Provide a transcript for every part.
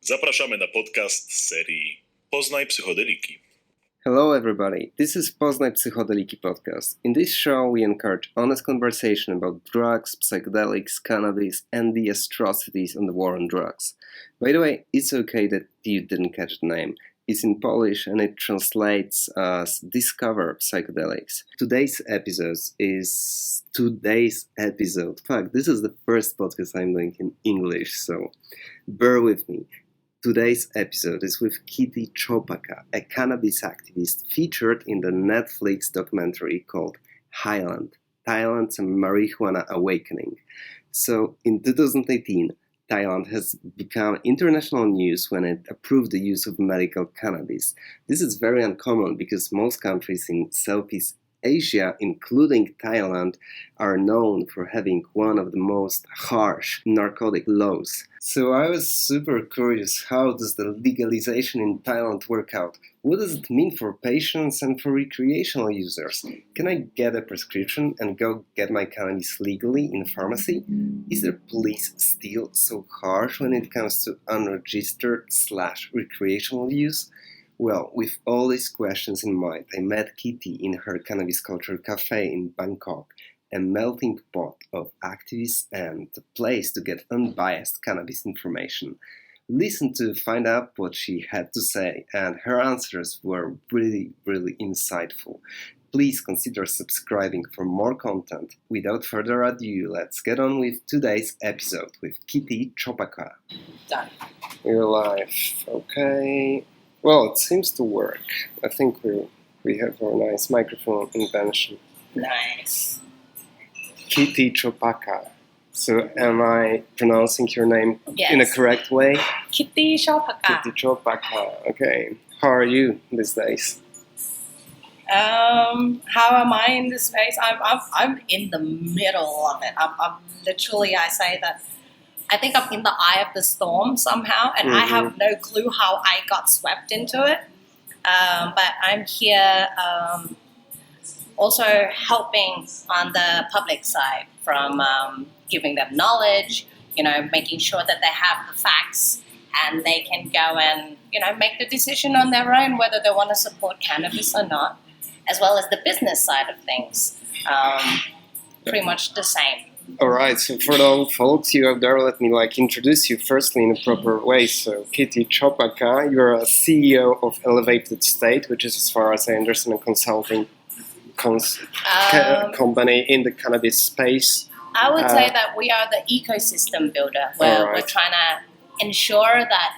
Zapraszamy na podcast z serii Poznajpsychodeliki. Hello everybody, this is Poznajpsychodeliki podcast. In this show we encourage honest conversation about drugs, psychedelics, cannabis and the atrocities on the war on drugs. By the way, it's okay that you didn't catch the name. It's in Polish and it translates as Discover Psychedelics. Today's episode. Fuck, this is the first podcast I'm doing in English, so bear with me. Today's episode is with Kitty Chopaka, a cannabis activist featured in the Netflix documentary called Highland, Thailand's Marijuana Awakening. So, in 2018, Thailand has become international news when it approved the use of medical cannabis. This is very uncommon because most countries in Southeast Asia, including Thailand, are known for having one of the most harsh narcotic laws. So I was super curious, how does the legalization in Thailand work out? What does it mean for patients and for recreational users? Can I get a prescription and go get my cannabis legally in a pharmacy? Is the police still so harsh when it comes to unregistered/recreational use? Well, with all these questions in mind, I met Kitty in her Cannabis Culture Cafe in Bangkok, a melting pot of activists and a place to get unbiased cannabis information. Listen to find out what she had to say, and her answers were really insightful. Please consider subscribing for more content. Without further ado, let's get on with today's episode with Kitty Chopaka. Done. We're live. Okay. Well, it seems to work. I think we have a nice microphone invention. Nice. Kitty Chopaka. So am I pronouncing your name Yes. in a correct way? Kitty Chopaka. Kitty Chopaka. Okay. How are you these days? How am I in this space? I'm in the middle of it. I'm literally, I say that I think I'm in the eye of the storm somehow, and I have no clue how I got swept into it. But I'm here also helping on the public side from giving them knowledge, making sure that they have the facts and they can go and, make the decision on their own whether they want to support cannabis or not, as well as the business side of things. Pretty much the same. Alright, so for the folks you out there, let me introduce you firstly in a proper way. So Kitty Chopaka, you're a CEO of Elevated State, which is, as far as I understand, a consulting company in the cannabis space. I would say that we are the ecosystem builder, where we're trying to ensure that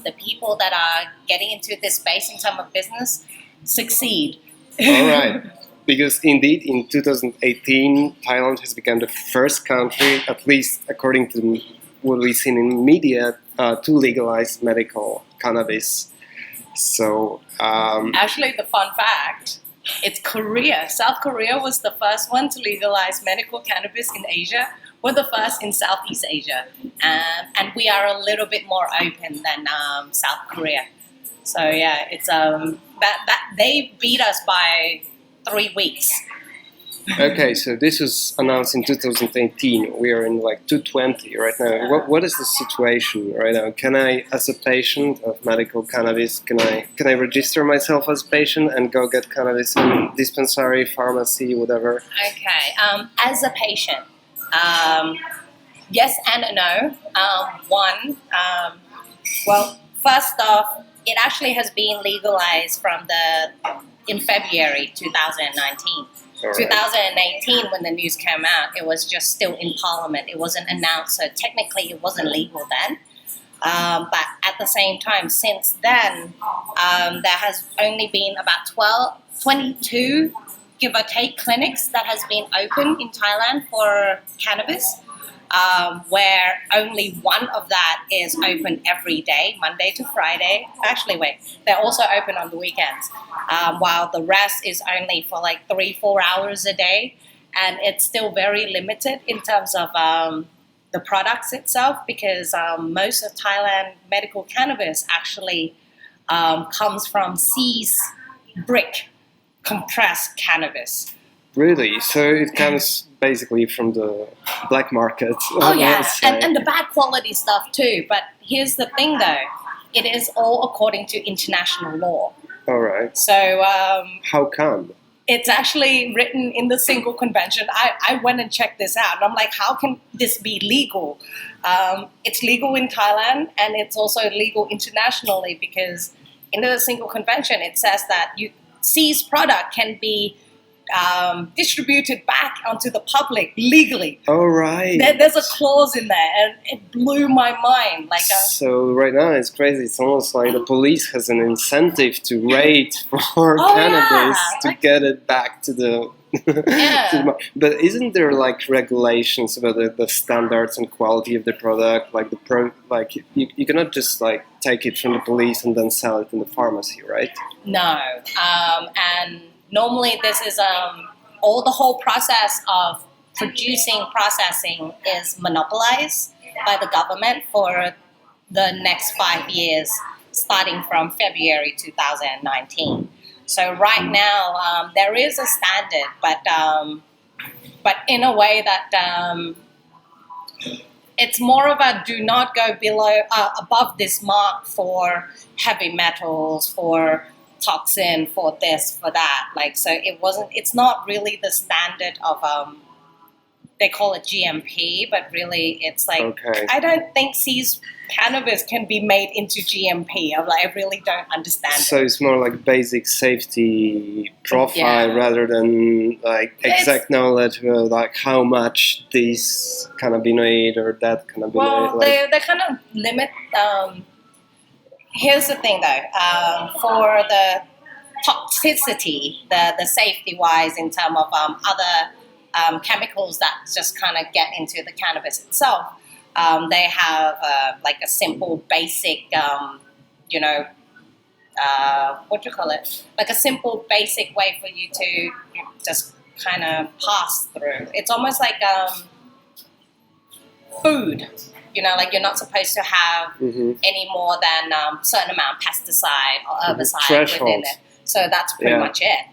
the people that are getting into this space in terms of business succeed. Alright. Because indeed, in 2018, Thailand has become the first country, at least according to what we've seen in media, to legalize medical cannabis. So, actually, the fun fact, it's Korea. South Korea was the first one to legalize medical cannabis in Asia. We're the first in Southeast Asia, and we are a little bit more open than South Korea. So yeah, it's that they beat us by 3 weeks. Okay, so this was announced in 2018. We are in 2020 right now. What is the situation right now? Can I, as a patient of medical cannabis, can I register myself as a patient and go get cannabis in dispensary, pharmacy, whatever? Okay, as a patient, yes and no. Well, first off, it actually has been legalized in February 2019. Right. 2018, when the news came out, it was just still in Parliament. It wasn't announced, so technically it wasn't legal then. But at the same time, since then, there has only been about 22, give or take, clinics that has been open in Thailand for cannabis. Where only one of that is open every day, Monday to Friday. Actually, they're also open on the weekends, while the rest is only for 3-4 hours a day. And it's still very limited in terms of the products itself, because most of Thailand medical cannabis actually comes from seized brick compressed cannabis. Really? So it comes basically from the black market. Oh yeah, and the bad quality stuff too. But here's the thing though, it is all according to international law. All right. So How come? it's actually written in the single convention. I went and checked this out, and I'm like, how can this be legal? It's legal in Thailand, and it's also legal internationally, because in the single convention it says that seized product can be distributed back onto the public legally. All right. There's a clause in there, and it blew my mind. Like, so right now it's crazy. It's almost like the police has an incentive to raid for Oh, cannabis yeah. to Like- get it back to the. Yeah. But isn't there like regulations about the standards and quality of the product? Like you cannot just like take it from the police and then sell it in the pharmacy, right? no, and normally this is the whole process of processing is monopolized by the government for the next 5 years, starting from February 2019. So right now there is a standard, but in a way that it's more of a do not go above this mark for heavy metals, for toxin, for this, for that. Like, so it's not really the standard of they call it GMP, but really it's like, Okay. I don't think seized cannabis can be made into GMP. I really don't understand So it. it's more like basic safety profile Yeah. rather than like exact knowledge about like how much this cannabinoid or that cannabinoid. Well, like, they kind of limit. Here's the thing, though, for the toxicity, the safety wise, in terms of other chemicals that just kind of get into the cannabis itself, they have like a simple, basic, what do you call it? Like a simple, basic way for you to just kind of pass through. It's almost like food. Like you're not supposed to have any more than certain amount of pesticide or herbicide Thresholds. within it. So that's pretty Yeah. much it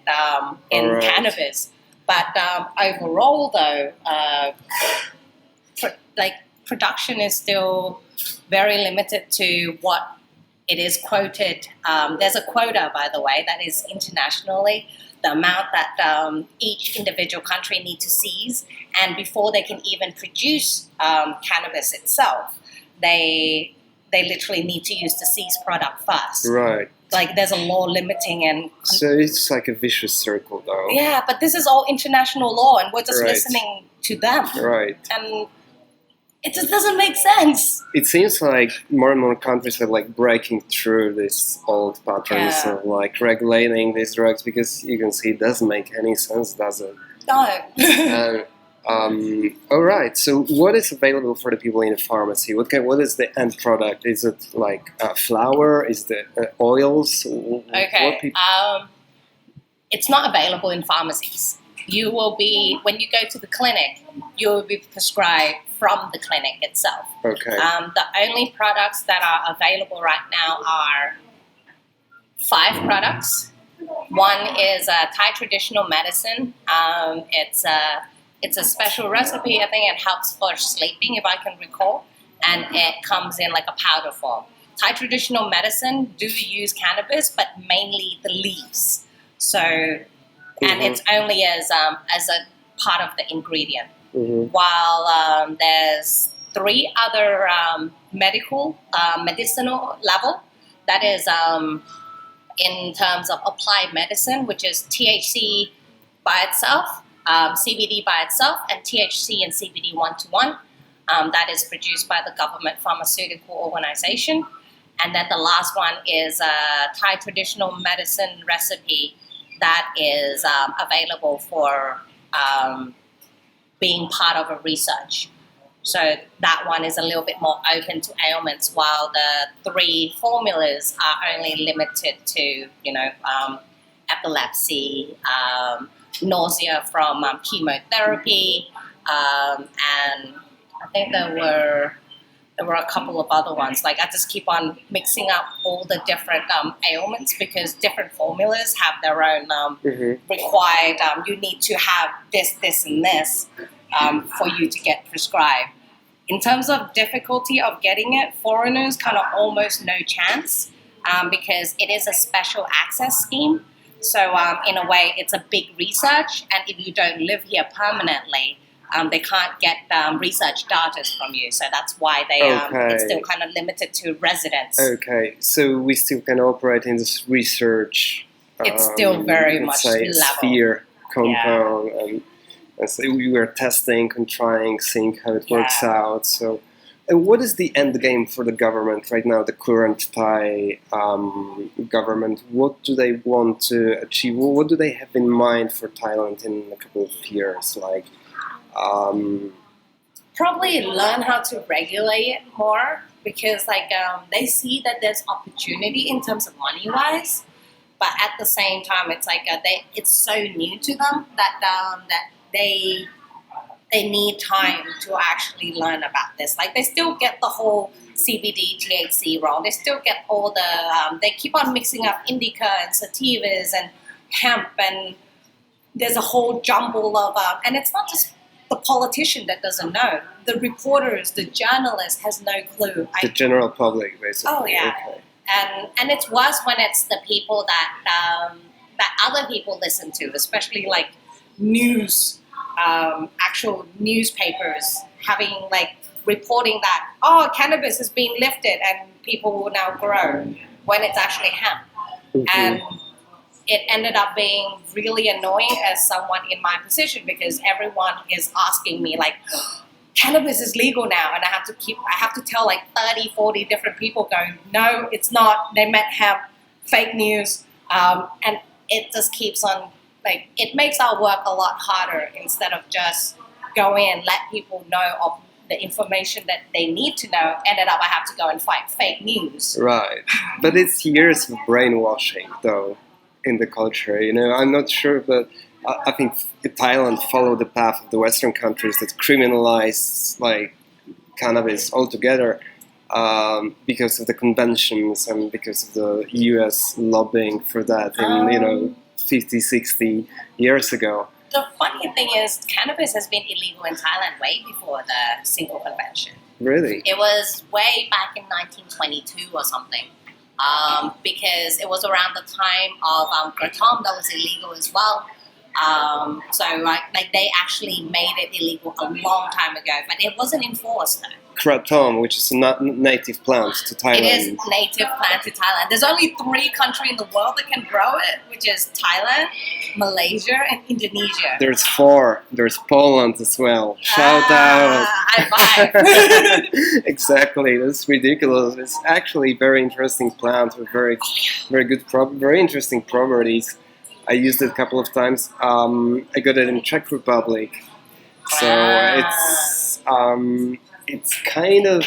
in Alright. cannabis. But overall, though, production is still very limited to what it is quoted. There's a quota, by the way, that is internationally the amount that each individual country needs to seize, and before they can even produce cannabis itself, they literally need to use the seized product first. right. Like there's a law limiting and So it's like a vicious circle, though. yeah, but this is all international law, and we're just Right. listening to them, Right. and it just doesn't make sense. It seems like more and more countries are like breaking through these old patterns Yeah. of like regulating these drugs, because you can see it doesn't make any sense, does it? No. All right. So, what is available for the people in the pharmacy? What is the end product? Is it like flour? Is it oils? Okay. It's not available in pharmacies. You will be, when you go to the clinic, you will be prescribed from the clinic itself. Okay. The only products that are available right now are 5 products. One is a Thai traditional medicine. It's a special recipe. I think it helps for sleeping, if I can recall, and it comes in like a powder form. Thai traditional medicine do use cannabis, but mainly the leaves. So, and it's only as a part of the ingredient. While there's 3 other medicinal level, that is in terms of applied medicine, which is THC by itself, CBD by itself, and THC and CBD 1-to-1. That is produced by the government pharmaceutical organization. And then the last one is a Thai traditional medicine recipe that is available for being part of a research. So that one is a little bit more open to ailments, while the 3 formulas are only limited to, epilepsy, nausea from chemotherapy, and I think there were a couple of other ones. Like, I just keep on mixing up all the different ailments, because different formulas have their own required, you need to have this, and this for you to get prescribed. In terms of difficulty of getting it, foreigners kind of almost no chance because it is a special access scheme. So in a way, it's a big research, and if you don't live here permanently, they can't get research data from you. So that's why it's still kind of limited to residents. Okay, so we still can operate in this research. It's still very much level. Sphere compound, and so we were testing and trying, seeing how it works out. So, and what is the end game for the government right now? The current Thai government. What do they want to achieve? What do they have in mind for Thailand in a couple of years? Like, probably learn how to regulate it more because, they see that there's opportunity in terms of money wise, but at the same time, it's it's so new to them that they need time to actually learn about this. Like, they still get the whole CBD, THC wrong. They still get all the, they keep on mixing up indica and sativas and hemp, and there's a whole jumble of, and it's not just the politician that doesn't know. The reporters, the journalist has no clue. The general public, basically. Oh, yeah. Okay. And it's worse when it's the people that other people listen to, especially like news, actual newspapers having reporting that cannabis is being lifted and people will now grow when it's actually hemp. Mm-hmm. And it ended up being really annoying as someone in my position because everyone is asking me cannabis is legal now, and I have to tell 30, 40 different people going, no, it's not, they meant hemp, fake news, and it just keeps on, it makes our work a lot harder instead of just go in, let people know of the information that they need to know. Ended up I have to go and fight fake news. Right, but it's years of brainwashing, though, in the culture, I'm not sure, but I think Thailand followed the path of the Western countries that criminalize cannabis altogether because of the conventions and because of the U.S. lobbying for that in 50, 60 years ago. The funny thing is, cannabis has been illegal in Thailand way before the single convention. Really? It was way back in 1922 or something. Because it was around the time of kratom that was illegal as well. So they actually made it illegal a long time ago, but it wasn't enforced though. Kratom, which is a native plant to Thailand. It is native plant to Thailand. There's only 3 countries in the world that can grow it, which is Thailand, Malaysia, and Indonesia. There's 4. There's Poland as well. Shout out! High five! Exactly. That's ridiculous. It's actually a very interesting plant with very good, very interesting properties. I used it a couple of times. I got it in Czech Republic, so it's kind of,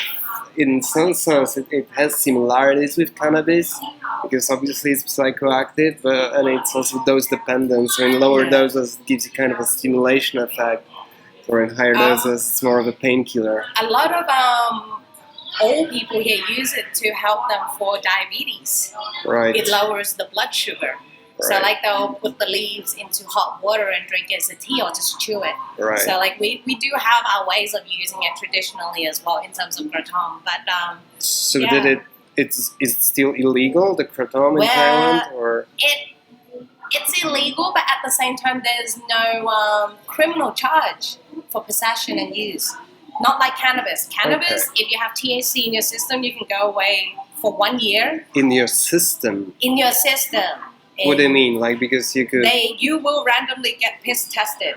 in some sense, it has similarities with cannabis because obviously it's psychoactive, and it's also dose dependent. So in lower doses, it gives you kind of a stimulation effect, or in higher doses, it's more of a painkiller. A lot of old people here use it to help them for diabetes. Right. It lowers the blood sugar. So they'll put the leaves into hot water and drink it as a tea or just chew it. Right. So we do have our ways of using it traditionally as well in terms of kratom. But so is it still illegal, the kratom in Thailand, or it's illegal, but at the same time there's no criminal charge for possession and use. Not like cannabis. Cannabis, if you have THC in your system, you can go away for 1 year. In your system? In your system. What do you mean? Because you could... You will randomly get piss tested,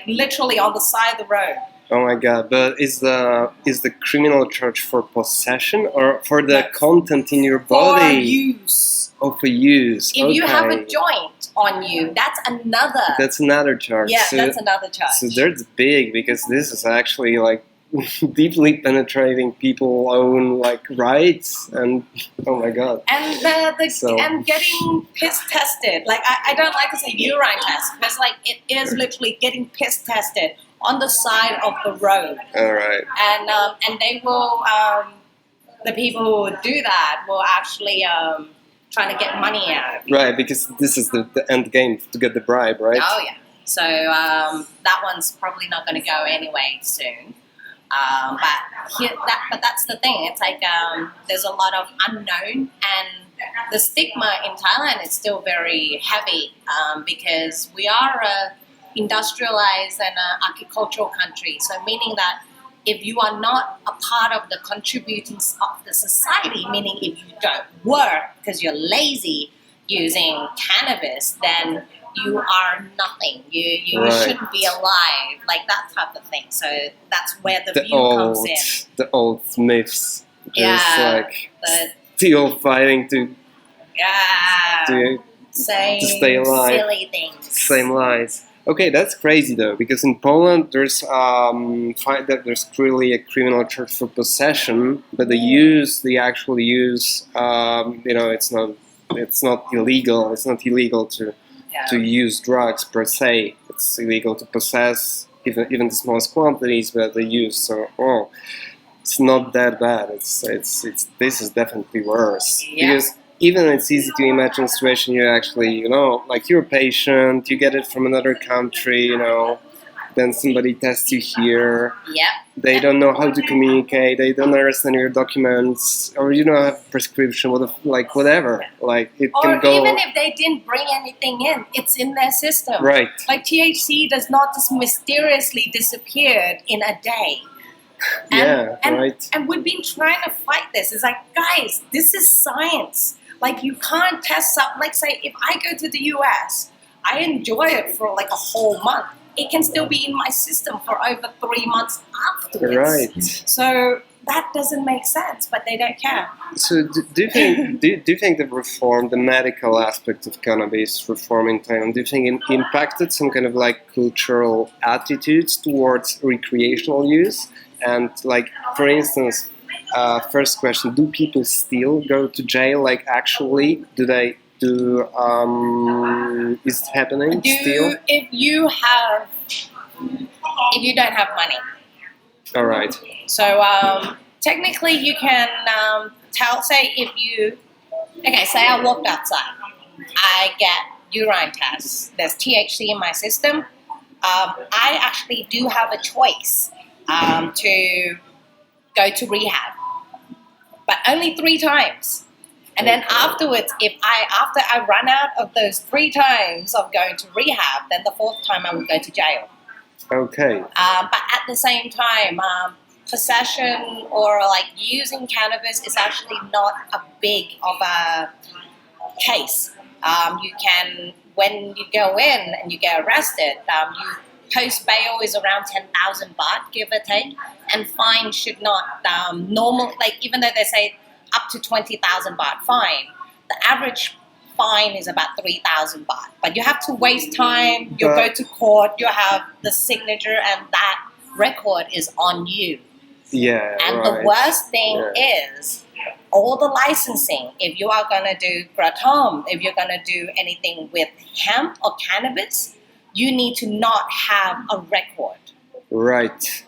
literally on the side of the road. Oh my god! But is the criminal charge for possession or for the content in your body? For use. Oh, for use. If you have a joint on you, that's another. That's another charge. Yeah, that's another charge. So that's big because this is actually deeply penetrating people's own rights, and oh my god. And and getting piss tested. I don't like to say urine test because it is literally getting piss tested on the side of the road. All right. And they will the people who do that will actually trying to get money out of you. Right, because this is the end game to get the bribe, right? Oh yeah. So that one's probably not going to go anyway soon. But that's the thing. It's like there's a lot of unknown, and the stigma in Thailand is still very heavy because we are a industrialized and a agricultural country. So meaning that if you are not a part of the contributors of the society, meaning if you don't work because you're lazy using cannabis, then you are nothing. You Right. shouldn't be alive, like that type of thing. So that's where the view old, comes in. the old myths, just Yeah, like the- still fighting to Yeah, saying stay alive. silly things. same lies. Okay, that's crazy though, because in Poland there's there's clearly a criminal charge for possession, but the actual use, it's not illegal. It's not illegal to use drugs per se. It's illegal to possess even the smallest quantities, but the use. So it's not that bad. It's this is definitely worse because even it's easy to imagine a situation you actually like you're a patient, you get it from another country, then somebody tests you here. Yep. They don't know how to communicate. They don't understand your documents, or you don't have a prescription. Whatever. Like it Or can go. even if they didn't bring anything in, it's in their system. Right. Like THC does not just mysteriously disappear in a day. Right. And we've been trying to fight this. It's like, guys, this is science. Like you can't test something. Like say, if I go to the US, I enjoy it for like a whole month. It can still be in my system for over 3 months afterwards. Right. So that doesn't make sense, but they don't care. So do you think do you think the medical aspect of cannabis reform in Thailand, do you think it impacted some kind of like cultural attitudes towards recreational use? And like, for instance, first question: do people still go to jail? Like, actually, is it happening still? If you don't have money. All right. So technically, you can say say I walked outside, I get urine tests. There's THC in my system. I actually do have a choice to go to rehab, but only 3 times. And then afterwards, after I run out of those 3 times of going to rehab, then the 4th time I would go to jail. Okay. But at the same time, possession or like using cannabis is actually not a big of a case. You can, when you go in and you get arrested, post bail is around 10,000 baht, give or take, and fine should not normally, like even though they say up to 20,000 baht fine, the average fine is about 3,000 baht. But you have to waste time, you go to court, you have the signature, and that record is on you. Yeah. And right. the worst thing is all the licensing. If you are going to do kratom, if you're going to do anything with hemp or cannabis, you need to not have a record. Right.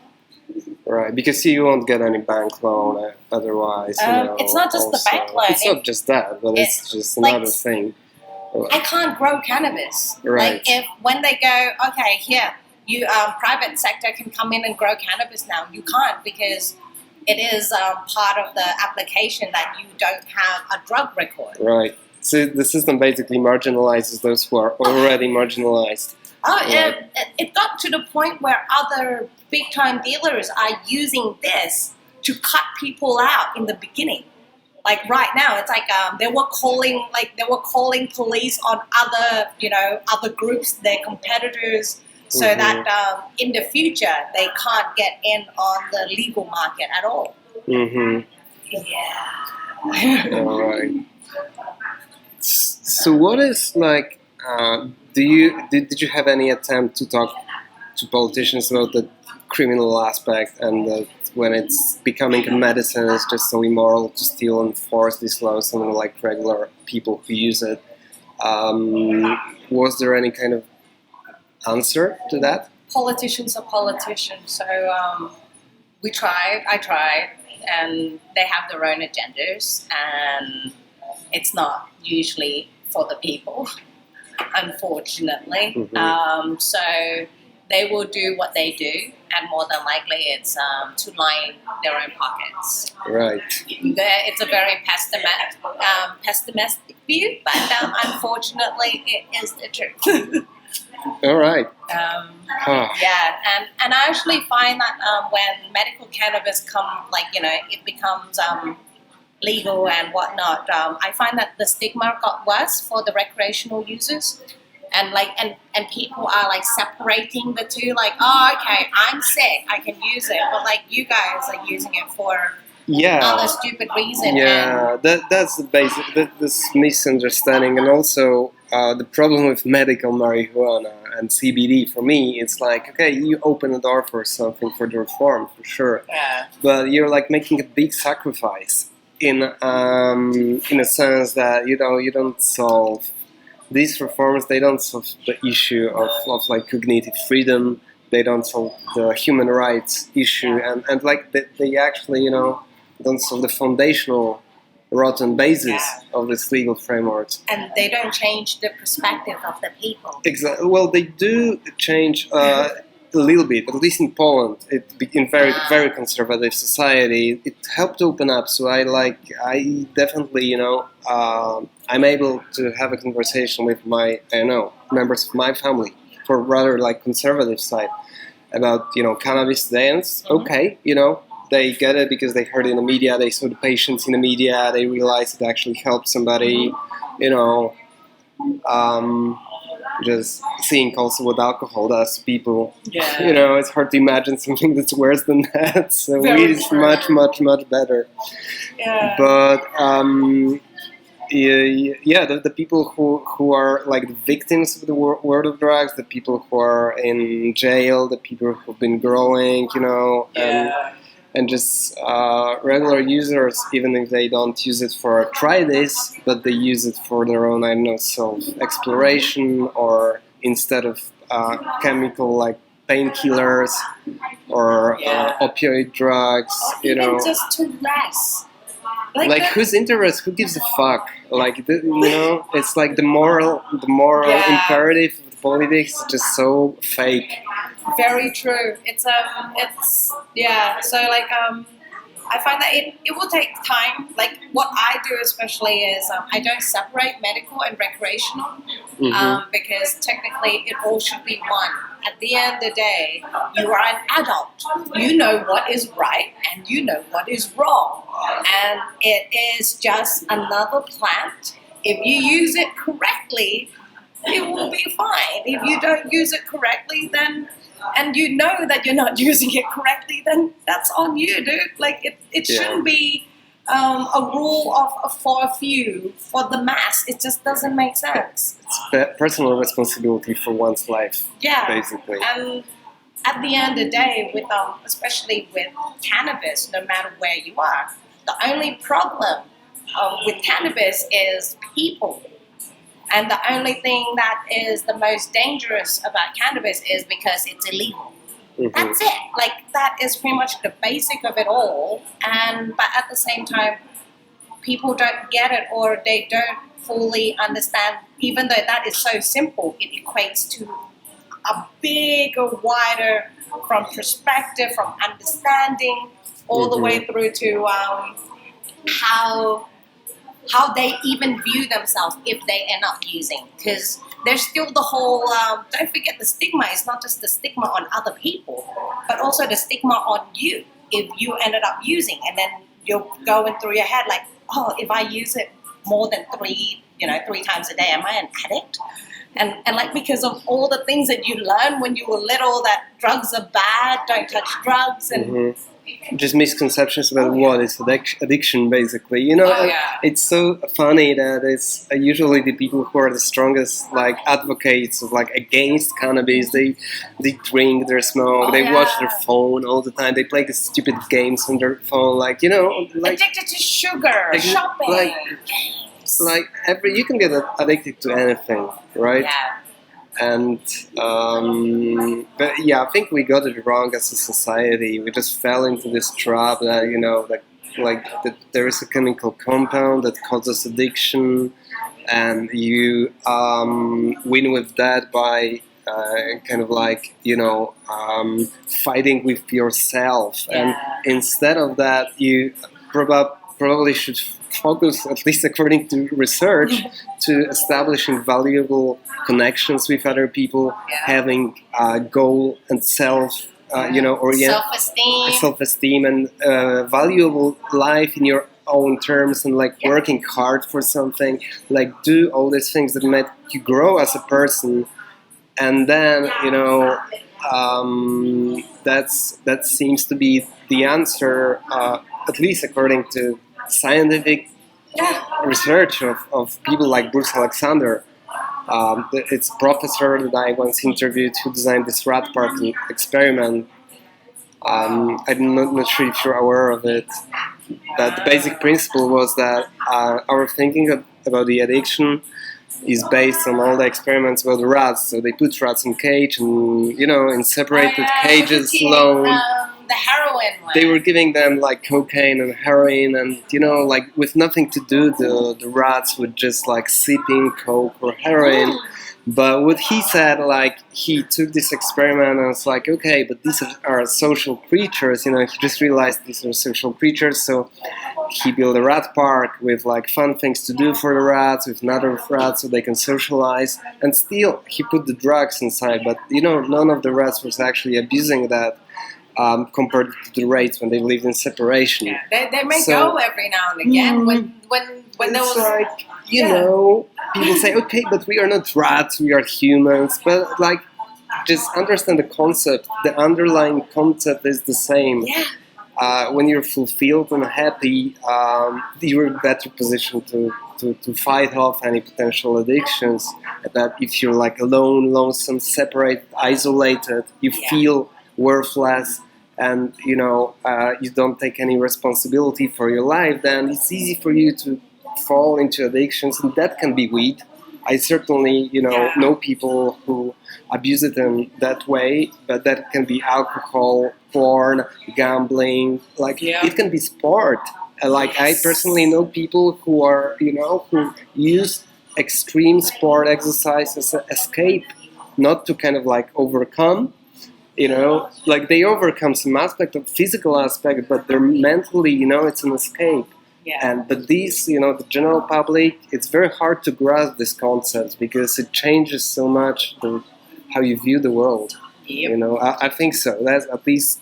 Right, because you won't get any bank loan otherwise. It's not just the bank loan. It's not just that, but it's just another thing. I can't grow cannabis. Right. Like when they go, okay, here, you private sector can come in and grow cannabis now. You can't because it is part of the application that you don't have a drug record. Right. So the system basically marginalizes those who are already marginalized. Right. It got to the point where other big-time dealers are using this to cut people out in the beginning. Like right now, it's like they were calling police on other groups, their competitors, so that in the future they can't get in on the legal market at all. Mm-hmm. Yeah. All right. So what is like? Did you have any attempt to talk to politicians about the criminal aspect and when it's becoming a medicine, it's just so immoral to still enforce these laws on like regular people who use it? Was there any kind of answer to that? Politicians are politicians, so I tried, and they have their own agendas, and it's not usually for the people, unfortunately. Mm-hmm. So they will do what they do, and more than likely it's to line their own pockets. Right. It's a very pessimistic view, but unfortunately it is the truth. All right. Yeah, and I actually find that when medical cannabis it becomes legal and whatnot, I find that the stigma got worse for the recreational users, and people are like separating the two, like, oh, okay, I'm sick, I can use it, but like you guys are using it for other stupid reason. Yeah, that's the basic this misunderstanding, and also the problem with medical marijuana and CBD for me, it's like, okay, you open the door for something, for the reform, for sure, but you're like making a big sacrifice in a sense that you don't solve these reforms. They don't solve the issue of like cognitive freedom. They don't solve the human rights issue, and like they actually don't solve the foundational rotten basis of this legal framework. And they don't change the perspective of the people. Exactly. Well, they do change a little bit, at least in Poland. In very conservative society, it helped open up. So I definitely, I'm able to have a conversation with my, members of my family, for rather like conservative side, about cannabis today, and it's okay, they get it because they heard it in the media, they saw the patients in the media, they realized it actually helped somebody, just seeing also what alcohol does to people. It's hard to imagine something that's worse than that, so weed is much, much, much better. But the people who are like the victims of the world of drugs, the people who are in jail, the people who've been growing, and just regular users, even if they don't use it for try this, but they use it for their own, self-exploration, or instead of chemical like painkillers or opioid drugs, even just to rest. Like whose interest? Who gives a fuck? Like it's like the moral imperative of the politics is just so fake. Very true. It's So like I find that it will take time. Like what I do especially is I don't separate medical and recreational, because technically it all should be one. At the end of the day, you are an adult. You know what is right and you know what is wrong. And it is just another plant. If you use it correctly, it will be fine. If you don't use it correctly, then, and you know that you're not using it correctly, then that's on you, dude. Like it shouldn't be a rule for a few, for the mass. It just doesn't make sense. It's personal responsibility for one's life, basically. And at the end of the day, with especially with cannabis, no matter where you are, the only problem with cannabis is people. And the only thing that is the most dangerous about cannabis is because it's illegal. That's it. Like, that is pretty much the basic of it all. But at the same time, people don't get it, or they don't fully understand. Even though that is so simple, it equates to a bigger, wider, from perspective, from understanding, all the way through to how they even view themselves if they end up using. Because there's still the whole, don't forget the stigma. It's not just the stigma on other people, but also the stigma on you if you ended up using. And then you're going through your head like, oh, if I use it more than three times a day, am I an addict? And like, because of all the things that you learned when you were little, that drugs are bad, don't touch drugs, and just misconceptions about what is addiction, basically. It's so funny that it's usually the people who are the strongest like advocates of like against cannabis. They drink, they smoke, they watch their phone all the time. They play the stupid games on their phone, like addicted to sugar, shopping. You can get addicted to anything, right? Yeah. And I think we got it wrong as a society. We just fell into this trap that that there is a chemical compound that causes addiction, and you win with that by kind of like, fighting with yourself. And instead of that, you probably should focus, at least according to research, to establishing valuable connections with other people, having a goal and self-esteem and valuable life in your own terms, and like working hard for something, like do all these things that make you grow as a person. And then that seems to be the answer, at least according to scientific research of people like Bruce Alexander. It's a professor that I once interviewed who designed this rat park experiment. I'm not sure if you're aware of it, but the basic principle was that our thinking about the addiction is based on all the experiments about the rats. So they put rats in cage and, in separated cages alone. The heroin one. They were giving them like cocaine and heroin, and like with nothing to do, the rats would just like sipping coke or heroin. But what he said, like he took this experiment and was like, okay, but these are social creatures. He just realized these are social creatures. So he built a rat park with like fun things to do for the rats, with another rats so they can socialize. And still, he put the drugs inside. But none of the rats was actually abusing that. Compared to the rates when they lived in separation. Yeah, they may go every now and again when there was like people say, okay, but we are not rats, we are humans. But like, just understand the concept. The underlying concept is the same. Yeah. When you're fulfilled and happy, you're in a better position to fight off any potential addictions. That if you're like alone, lonesome, separated, isolated, you feel worthless, and you don't take any responsibility for your life, then it's easy for you to fall into addictions, and that can be weed. I certainly know people who abuse it in that way, but that can be alcohol, porn, gambling, it can be sport. I personally know people who are who use extreme sport exercise as an escape, not to kind of like overcome. They overcome some aspect of physical aspect, but they're mentally, it's an escape. Yeah. But these, the general public, it's very hard to grasp this concept because it changes so much how you view the world. Yep. I think so. That's at least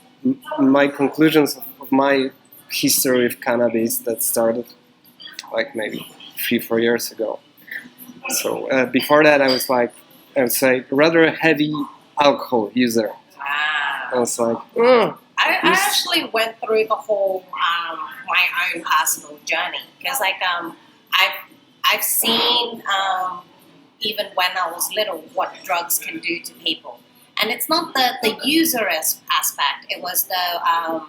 my conclusions of my history of cannabis that started like maybe 3-4 years ago. So before that, I would say rather a heavy alcohol user. I was like, I actually went through the whole my own personal journey because I've seen even when I was little what drugs can do to people, and it's not the user aspect. It was the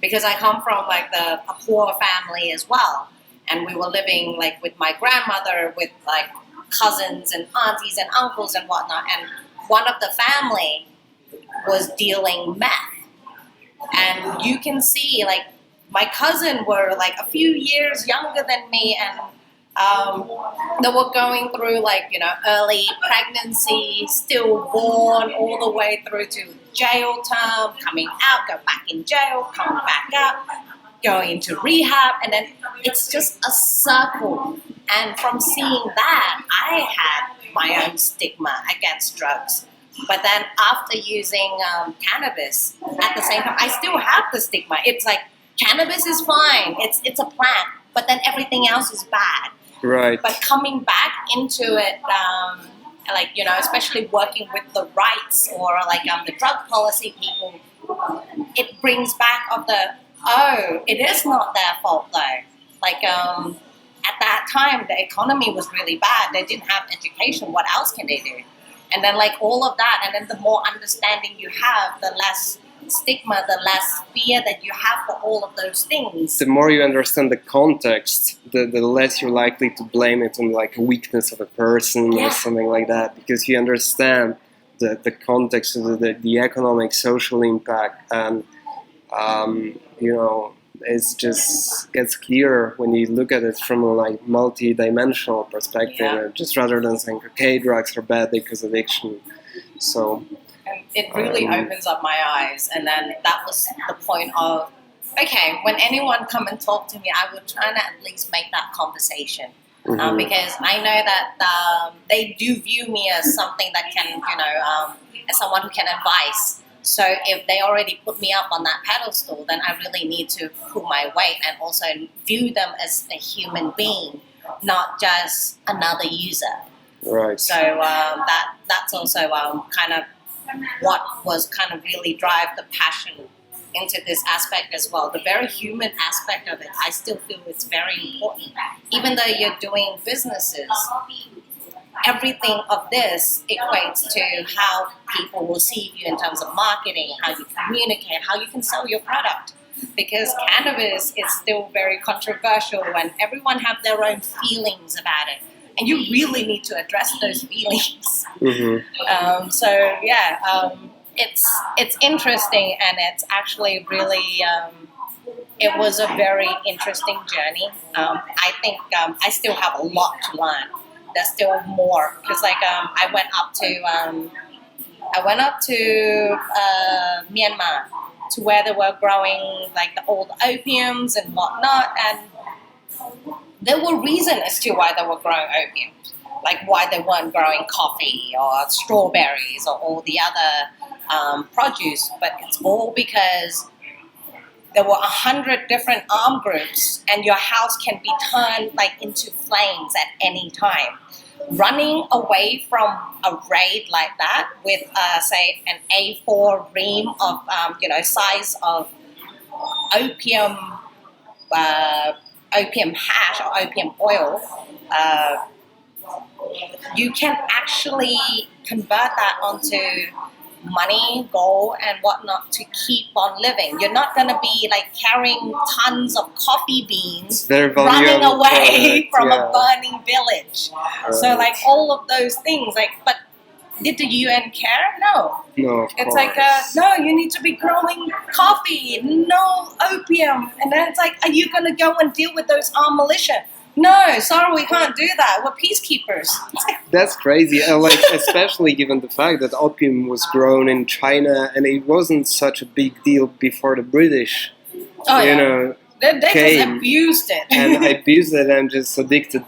because I come from like a poor family as well, and we were living like with my grandmother, with like cousins and aunties and uncles and whatnot, and one of the family was dealing meth. And you can see, like, my cousin were, like, a few years younger than me, and they were going through, like, early pregnancy, stillborn, all the way through to jail term, coming out, go back in jail, coming back up, going into rehab, and then it's just a circle. And from seeing that, I had my own stigma against drugs. But then after using cannabis, at the same time, I still have the stigma. It's like, cannabis is fine, it's a plant, but then everything else is bad. Right. But coming back into it, especially working with the rights or like the drug policy people, it brings back of it is not their fault though. Like at that time, the economy was really bad. They didn't have education. What else can they do? And then like all of that, and then the more understanding you have, the less stigma, the less fear that you have for all of those things. The more you understand the context, the less you're likely to blame it on like a weakness of a person or something like that, because you understand the context of the economic, social impact, and it's just gets clearer when you look at it from a like multi-dimensional perspective, just rather than saying, okay, drugs are bad because addiction. So And it really opens up my eyes. And then that was the point of, okay, when anyone come and talk to me, I would try to at least make that conversation. Because I know that they do view me as something that can, as someone who can advise. So if they already put me up on that pedestal, then I really need to pull my weight and also view them as a human being, not just another user. right. So that's also kind of what was kind of really drive the passion into this aspect as well. The very human aspect of it, I still feel it's very important. Even though you're doing businesses, everything of this equates to how people will see you in terms of marketing, how you communicate, how you can sell your product. Because cannabis is still very controversial and everyone have their own feelings about it. And you really need to address those feelings. It's interesting, and it's actually really, it was a very interesting journey. I think I still have a lot to learn. There's still more, because I went up to Myanmar, to where they were growing like the old opiums and whatnot, and there were reasons as to why they were growing opium, like why they weren't growing coffee or strawberries or all the other produce, but it's all because there were 100 different armed groups, and your house can be turned like into flames at any time. Running away from a raid like that with, say, an A4 ream of, size of opium hash or opium oil, you can actually convert that onto money, gold, and whatnot to keep on living. You're not going to be like carrying tons of coffee beans running away from a burning village. Right. So like all of those things, but did the UN care? No. No, of it's course. like, no, you need to be growing coffee, no opium. And then it's like, are you going to go and deal with those armed militia? No, sorry, we can't do that. We're peacekeepers. That's crazy. Especially given the fact that opium was grown in China, and it wasn't such a big deal before the British, They came just abused it. and abused it and just addicted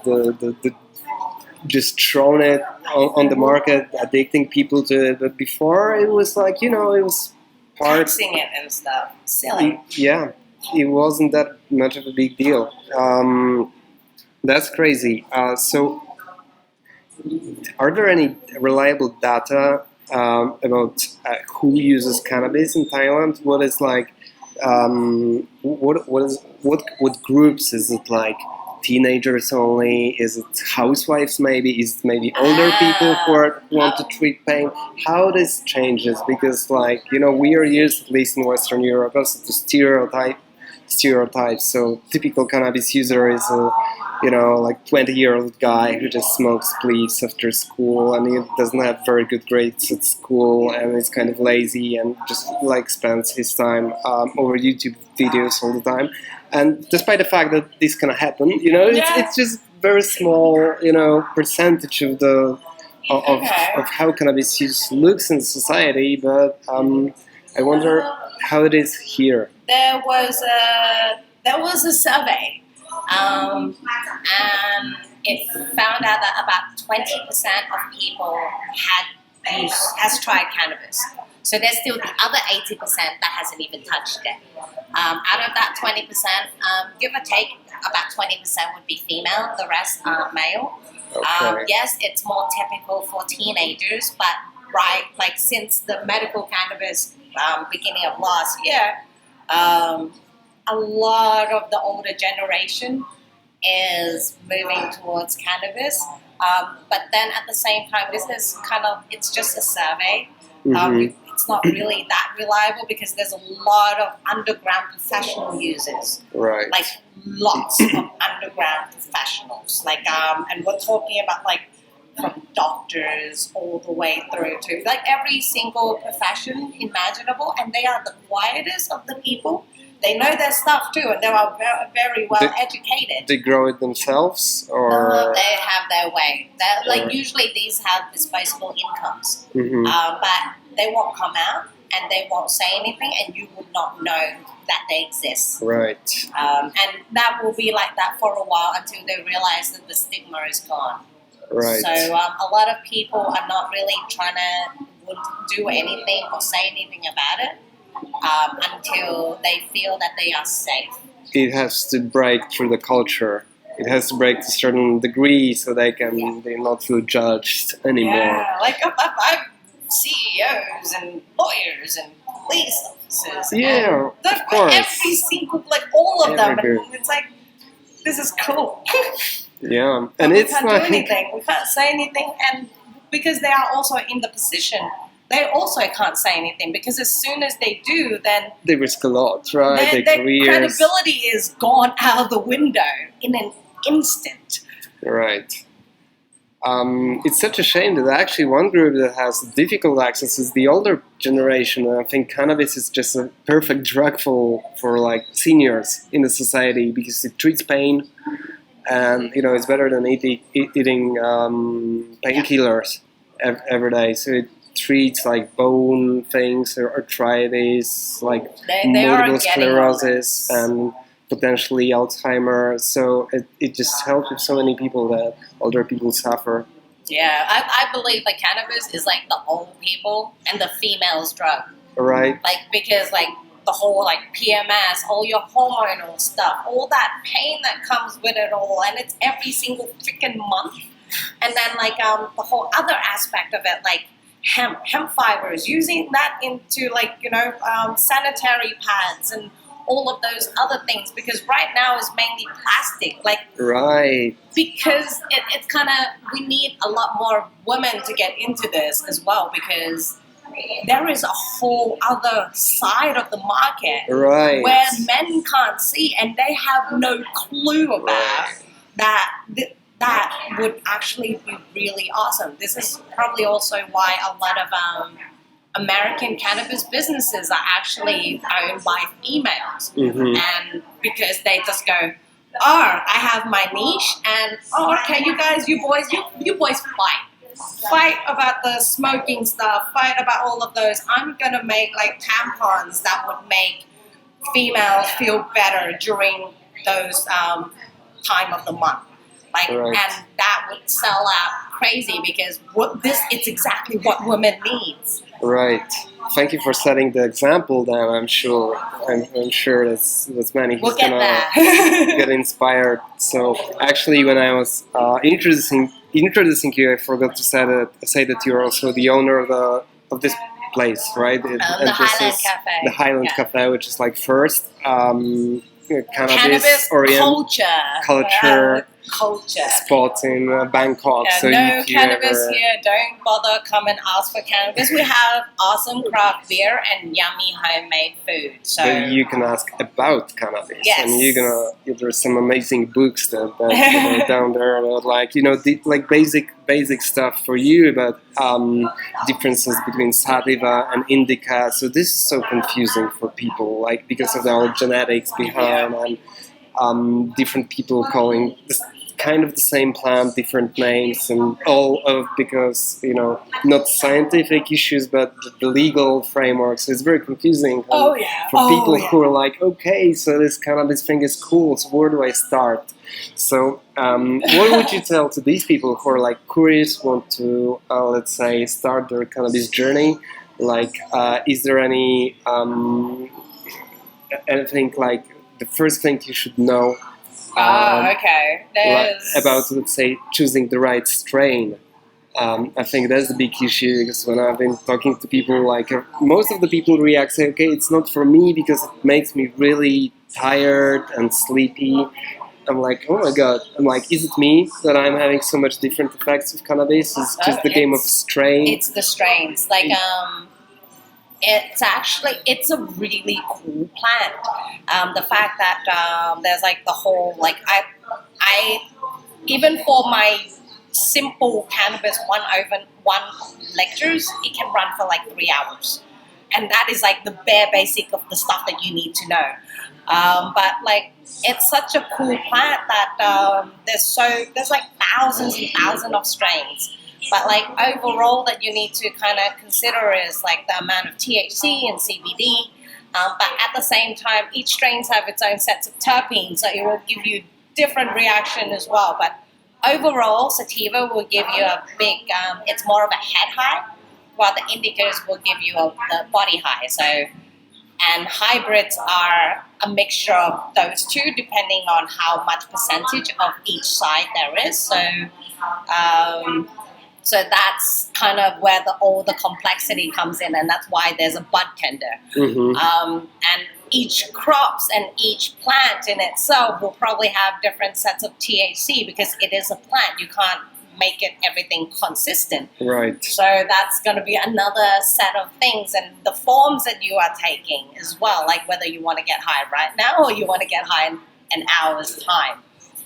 just thrown it on the market, addicting people to it. But before, it was like, it was part... Taxing it and stuff. Silly. Yeah, it wasn't that much of a big deal. That's crazy. So, are there any reliable data about who uses cannabis in Thailand? What is like? What groups is it like? Teenagers only? Is it housewives? Maybe is it maybe older people who want to treat pain? How this changes? Because we are used, at least in Western Europe, also to stereotypes. So typical cannabis user is a 20-year-old guy who just smokes spliffs after school, and he doesn't have very good grades at school, and is kind of lazy and just spends his time over YouTube videos all the time. And despite the fact that this can happen, it's just very small, percentage of the of how cannabis use looks in society. But I wonder how it is here. There was a survey. And it found out that about 20% of people has tried cannabis. So there's still the other 80% that hasn't even touched it. Out of that 20%, give or take, about 20% would be female, the rest are male. Okay. Yes, it's more typical for teenagers, but since the medical cannabis beginning of last year, a lot of the older generation is moving towards cannabis. But then at the same time, this is it's just a survey. It's not really that reliable because there's a lot of underground professional users. Right. Like lots of underground professionals. And we're talking about from doctors all the way through to every single profession imaginable, and they are the quietest of the people. They know their stuff too, and they are very, very well educated. They grow it themselves, or they have their their way. That like Right. usually these have disposable incomes, Mhm. but they won't come out and they won't say anything, and you would not know that they exist. Right. And that will be like that for a while until they realize that the stigma is gone. Right. So a lot of people are not really trying to do anything or say anything about it until they feel that they are safe. It has to break through the culture. It has to break to a certain degree so they not feel judged anymore. Yeah, like I've CEOs and lawyers and police officers. Yeah, and of course. every single, like all of them. Every And it's like, this is cool. Yeah, But and we it's can't like do anything. We can't say anything, and because they are also in the position, they also can't say anything. Because as soon as they do, then they risk a lot, right? their careers, credibility is gone out of the window in an instant. right? It's such a shame that actually one group that has difficult access is the older generation. And I think cannabis is just a perfect drug for like seniors in the society because it treats pain, and it's better than eating painkillers every day. So it treats like bone things or arthritis, like They are multiple getting all sclerosis this. and potentially Alzheimer's. So it just helps with so many people that older people suffer. Yeah, I believe that cannabis is like the old people and the females drug. Right? Like, because like the whole like PMS, all your hormonal stuff, all that pain that comes with it all, and it's every single freaking month. And then like the whole other aspect of it, like hemp fibers, using that into like sanitary pads and all of those other things, because right now is mainly plastic, like Right. because it's kind of, we need a lot more women to get into this as well, because there is a whole other side of the market Right. where men can't see and they have no clue about that would actually be really awesome. This is probably also why a lot of American cannabis businesses are actually owned by females, Mhm. and because they just go, oh, I have my niche, and okay, you boys fight about the smoking stuff, fight about all of those. I'm gonna make like tampons that would make females feel better during those time of the month, like, Right. and that would sell out crazy because it's exactly what women needs. Right. Thank you for setting the example. Then I'm sure that's many who's We'll get gonna there. get inspired. So actually, when I was introducing you, I forgot to say that you're also the owner of this place, right? The Highland Cafe. The Highland Yeah. Cafe, which is like first Cannabis culture culture. spot in Bangkok. Yeah, So no if you cannabis ever, here. Don't bother come and ask for cannabis. We have awesome craft beer and yummy homemade food. So but you can ask about cannabis, Yes. and there's some amazing books that are down there about like basic stuff for you about differences between sativa and indica. So this is so confusing for people, like because of our genetics behind and different people calling this kind of the same plant different names, and all of because not scientific issues but the legal framework. So it's very confusing. Oh yeah. For people yeah. who are like, okay, so this cannabis thing is cool, so where do I start? So what would you tell to these people who are like curious, want to, let's say, start their cannabis journey? Like, is there anything like the first thing you should know Okay. There's about, let's say, choosing the right strain? I think that's the big issue, because when I've been talking to people, like most of the people react, say, okay, it's not for me because it makes me really tired and sleepy. I'm like, oh my god. I'm like, is it me that I'm having so much different effects of cannabis? It's just the game of strain. It's the strains. Like it's a really cool plant. The fact that there's like the whole, like I even for my simple cannabis one lectures, it can run for like 3 hours, and that is like the bare basic of the stuff that you need to know. But like it's such a cool plant that there's like thousands and thousands of strains. But like overall, that you need to kind of consider is like the amount of THC and CBD. But at the same time, each strains have its own sets of terpenes, so it will give you different reaction as well. But overall, sativa will give you a big, it's more of a head high, while the indicas will give you a body high. So, and hybrids are a mixture of those two, depending on how much percentage of each side there is. So that's kind of where all the complexity comes in, and that's why there's a bud tender. And each crops and each plant in itself will probably have different sets of THC because it is a plant. You can't make it everything consistent. Right. So that's going to be another set of things, and the forms that you are taking as well, like whether you want to get high right now or you want to get high in an hour's time,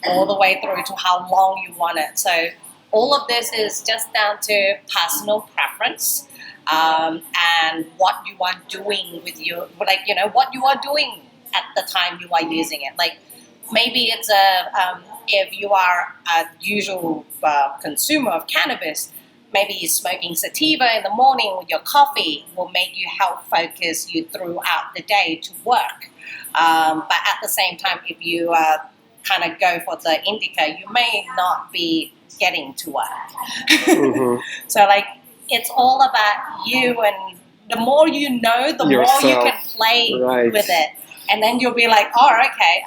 all the way through to how long you want it. So all of this is just down to personal preference, and what you are doing with your, like, you know, what you are doing at the time you are using it. Like maybe it's if you are a usual consumer of cannabis, maybe you're smoking sativa in the morning with your coffee will make you help focus you throughout the day to work. But at the same time, if you kind of go for the indica, you may not be getting to work. So like it's all about you, and the more you know, the Yourself. more you can play with it, and then you'll be like, oh, okay,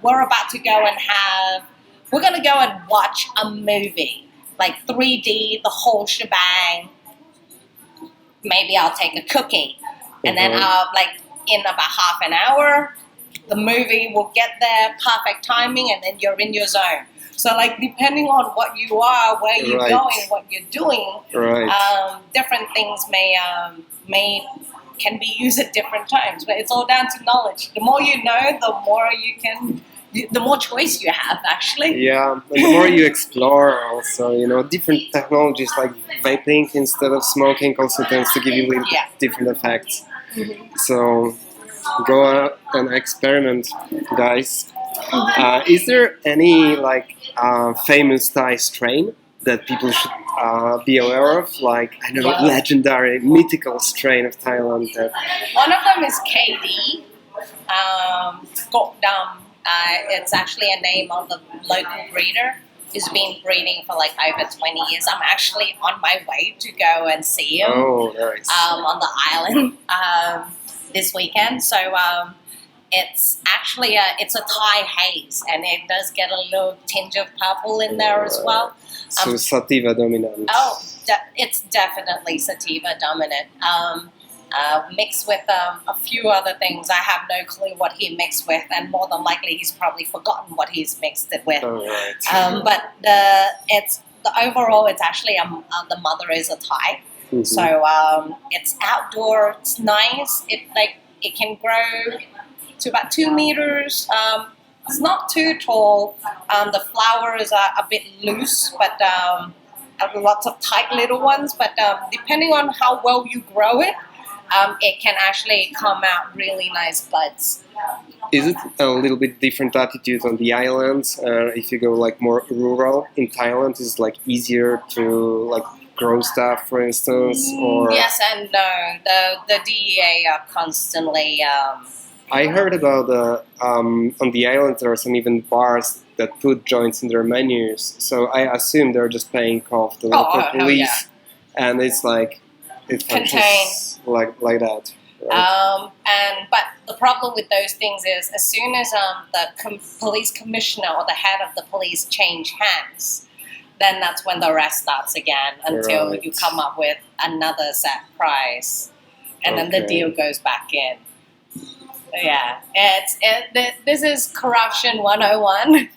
we're about to go and we're going to go and watch a movie, like 3D, the whole shebang. Maybe I'll take a cookie, and then I'll, like, in about half an hour, the movie will get there, perfect timing, and then you're in your zone. So, like, depending on what you are, where you're going, what you're doing, different things can be used at different times. But it's all down to knowledge. The more you know, the more the more choice you have, actually. Yeah, and the more you explore also, you know, different technologies like vaping instead of smoking also tends to give you little different effects. So go out and experiment, guys. Is there any like famous Thai strain that people should be aware of? Like, I don't know, legendary, mythical strain of Thailand. One of them is KD, Gokdam. It's actually a name of the local breeder who's been breeding for like over 20 years. I'm actually on my way to go and see him on the island this weekend. So it's actually it's a Thai haze, and it does get a little tinge of purple in there as well. So sativa dominant. Oh, it's definitely sativa dominant. Mixed with a few other things. I have no clue what he mixed with, and more than likely he's probably forgotten what he's mixed it with. But overall, it's actually the mother is a Thai. So it's outdoor. It's nice. It can grow to about 2 meters. It's not too tall. The flowers are a bit loose, but lots of tight little ones. But depending on how well you grow it, it can actually come out really nice buds. Is it a little bit different attitude on the islands? If you go like more rural in Thailand, is it like easier to like grow stuff, for instance? Or yes and no. The DEA are constantly. I heard about on the island there are some even bars that put joints in their menus. So I assume they're just paying off the local police, and it's like it functions like that. Right? But the problem with those things is as soon as the police commissioner or the head of the police change hands, then that's when the arrest starts again until you come up with another set price, and then the deal goes back in. Yeah, this is corruption 101.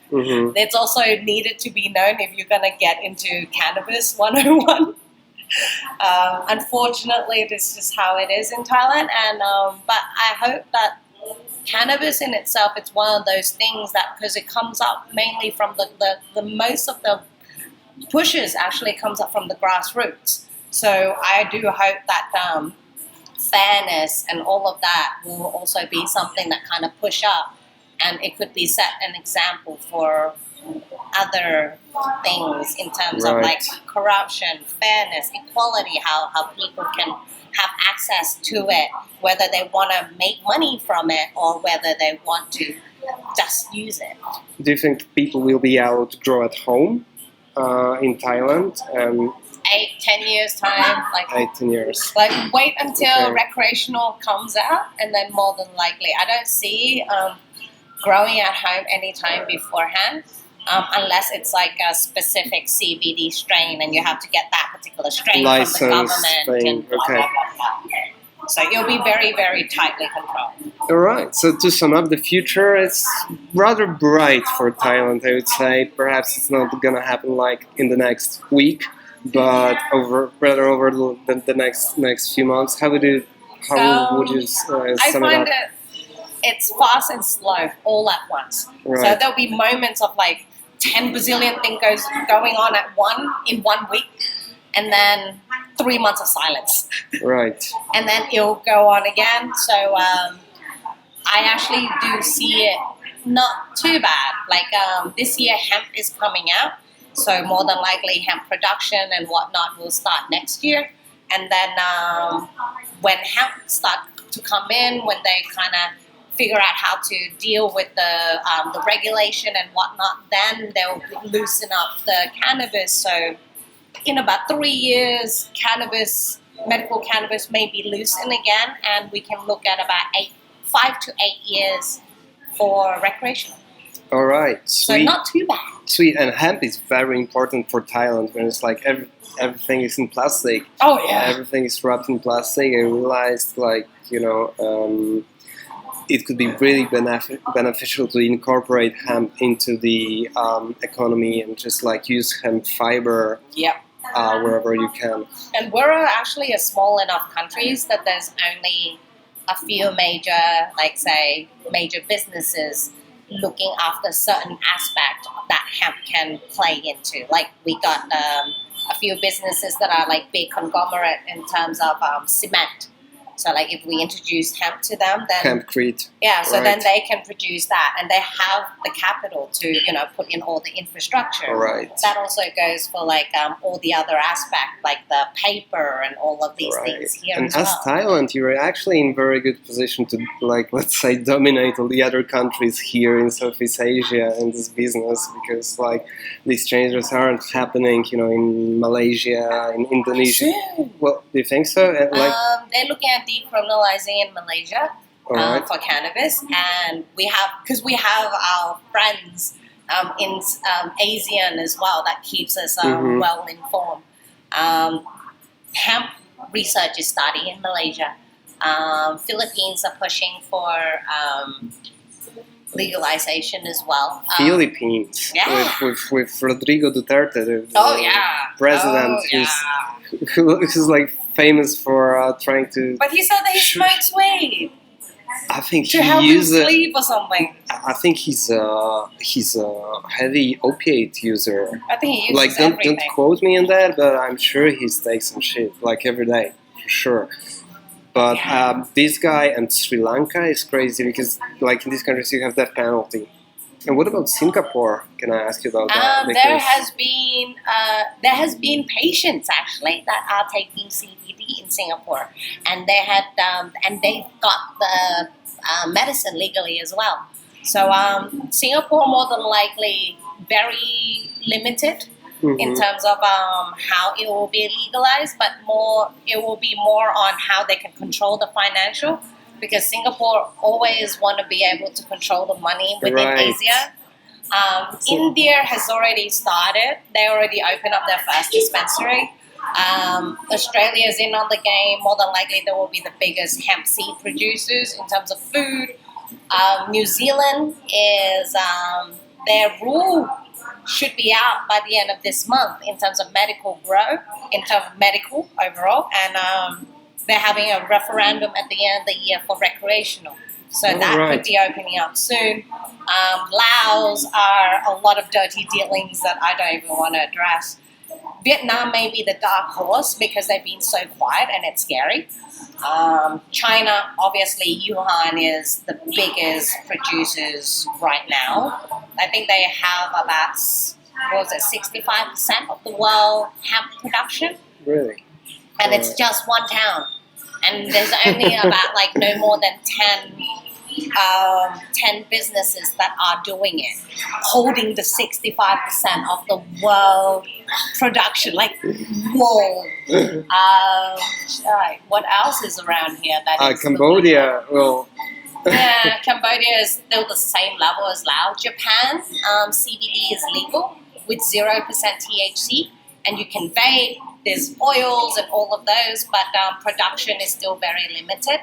It's also needed to be known if you're going to get into cannabis 101. Unfortunately, this is how it is in Thailand, and but I hope that cannabis in itself, it's one of those things that, because it comes up mainly from the most of the pushes actually comes up from the grassroots. So I do hope that fairness and all of that will also be something that kind of push up, and it could be set an example for other things in terms of like corruption, fairness, equality, how people can have access to it, whether they want to make money from it or whether they want to just use it. Do you think people will be able to grow at home in Thailand? 8-10 years time, like 18 years. Like wait until recreational comes out, and then more than likely, I don't see growing at home anytime beforehand, unless it's like a specific CBD strain, and you have to get that particular strain License from the government. thing. And blah, blah, blah, blah. So it'll be very, very tightly controlled. All right. So to sum up, the future is rather bright for Thailand. I would say perhaps it's not gonna happen like in the next week, but over the next few months. How would you sum I it find up? it's fast and slow all at once. Right. So there'll be moments of like 10 bazillion things going on in 1 week, and then 3 months of silence. Right. And then it'll go on again. So I actually do see it not too bad. Like this year hemp is coming out, so more than likely hemp production and whatnot will start next year. And then when hemp start to come in, when they kind of figure out how to deal with the regulation and whatnot, then they'll loosen up the cannabis. So in about 3 years, medical cannabis may be loosened again, and we can look at about 5 to 8 years for recreational. All right. So Sweet. not too bad. Sweet. And hemp is very important for Thailand when it's like everything is in plastic. Oh yeah. Everything is wrapped in plastic. I realized it could be really beneficial to incorporate hemp into the economy and just like use hemp fiber Yep. wherever you can. And we're actually a small enough countries that there's only a few major businesses looking after certain aspect that hemp can play into. Like we got a few businesses that are like big conglomerate in terms of cement. So like if we introduce hemp to them, then Hempcrete. yeah, so then Right. they can produce that, and they have the capital to put in all the infrastructure. Right. That also goes for like all the other aspects, like the paper and all of these things here And as as well. Thailand, you're actually in very good position to, like, let's say, dominate all the other countries here in Southeast Asia in this business, because, like, these changes aren't happening, in Malaysia, in Indonesia. Well, do you think so? And, They're looking at decriminalizing in Malaysia Alright. for cannabis, and we have our friends in ASEAN as well that keeps us well informed. Hemp research is starting in Malaysia. Philippines are pushing for legalization as well. Philippines, yeah. with Rodrigo Duterte, the president, yeah. who's like famous for trying to. But he said that he smokes weed I think to he help him uses. sleep or something. I think he's a heavy opiate user. I think he uses Like, everything. don't quote me on that, but I'm sure he takes some shit like every day, for sure. But this guy and Sri Lanka is crazy because, like, in these countries you have death penalty. And what about Singapore? Can I ask you about that? There has been patients actually that are taking CBD in Singapore, and they got the medicine legally as well. So Singapore more than likely very limited in terms of how it will be legalized, but it will be more on how they can control the financial. Because Singapore always want to be able to control the money within Asia. India has already started. They already opened up their first dispensary. Australia is in on the game. More than likely, they will be the biggest hemp seed producers in terms of food. New Zealand is their rule should be out by the end of this month in terms of medical grow, in terms of medical overall, and they're having a referendum at the end of the year for recreational. So that could be opening up soon. Laos are a lot of dirty dealings that I don't even want to address. Vietnam may be the dark horse because they've been so quiet and it's scary. China, obviously, Wuhan is the biggest producers right now. I think they have about, 65% of the world hemp production, Really? and it's just one town. And there's only about like no more than 10 businesses that are doing it, holding the 65% of the world production. Like, whoa. What else is around here? That is Cambodia. Well, yeah, Cambodia is still the same level as Laos. Japan, CBD is legal with 0% THC, and you can vape. There's oils and all of those, but production is still very limited.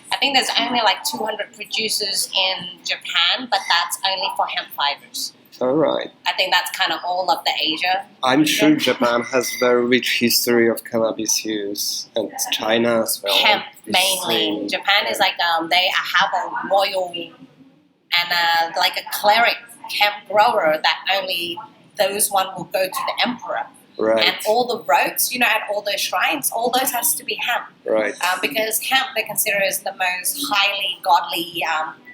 I think there's only like 200 producers in Japan, but that's only for hemp fibers. all right. I think that's kind of all of the Asia. I'm sure Japan has very rich history of cannabis use, and China as well. Hemp the mainly. same. Japan is like they have a royal and like a cleric hemp grower that only those one will go to the emperor. Right. And all the roads, at all those shrines, all those has to be hemp. Right. Because hemp they consider is the most highly godly,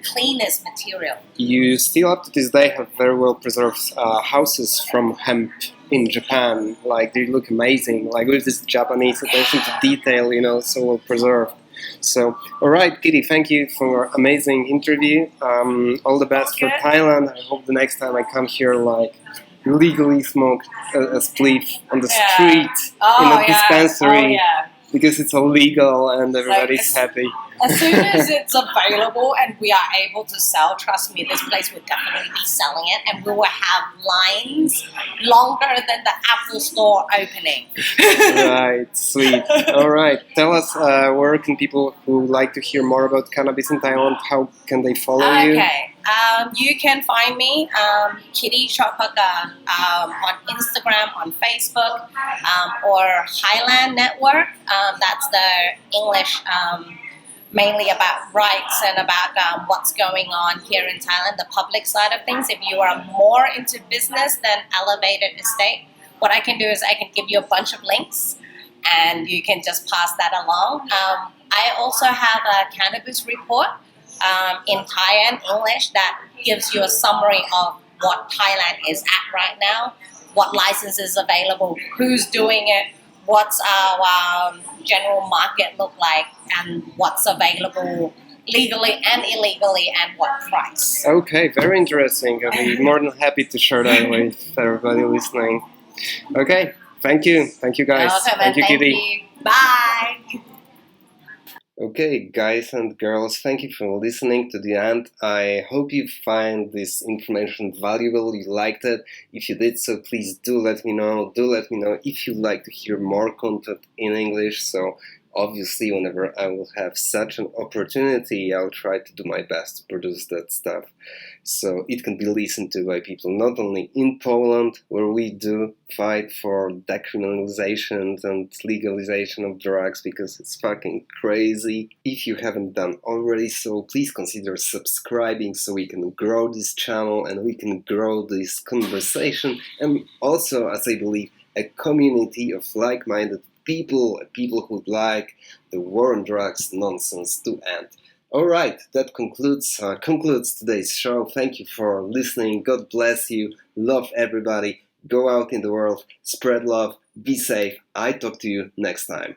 cleanest material. You still up to this day have very well preserved houses from hemp in Japan. Like they look amazing. Like with this Japanese attention to detail, so well preserved. So, all right, Kitty, thank you for amazing interview. All the best for Thailand. I hope the next time I come here, like, legally smoke a spliff on the street in a dispensary because it's all legal and everybody's happy. As soon as it's available and we are able to sell, trust me, this place will definitely be selling it, and we will have lines longer than the Apple Store opening. Right, sweet. All right, tell us where can people who like to hear more about cannabis in Thailand, how can they follow you? Okay, you can find me, Kitty Chopaka, on Instagram, on Facebook, or Highland Network. That's the English, mainly about rights and about what's going on here in Thailand, the public side of things. If you are more into business than elevated estate, what I can do is I can give you a bunch of links and you can just pass that along. I also have a cannabis report in Thai and English that gives you a summary of what Thailand is at right now, what licenses available, who's doing it, what's our general market look like, and what's available legally and illegally, and what price. Okay, very interesting. I'll be more than happy to share that with everybody listening. Okay, thank you. Thank you, guys. Okay, thank you, Kitty. you. Bye. Okay, guys and girls, thank you for listening to the end. I hope you find this information valuable, you liked it. If you did so, please do let me know. Do let me know if you'd like to hear more content in English. So obviously, whenever I will have such an opportunity, I'll try to do my best to produce that stuff so it can be listened to by people not only in Poland, where we do fight for decriminalization and legalization of drugs because it's fucking crazy. If you haven't done already so, please consider subscribing so we can grow this channel and we can grow this conversation, and also, as I believe, a community of like-minded people who'd like the war on drugs nonsense to end. Alright, that concludes today's show. Thank you for listening. God bless you. Love everybody. Go out in the world, spread love, be safe. I talk to you next time.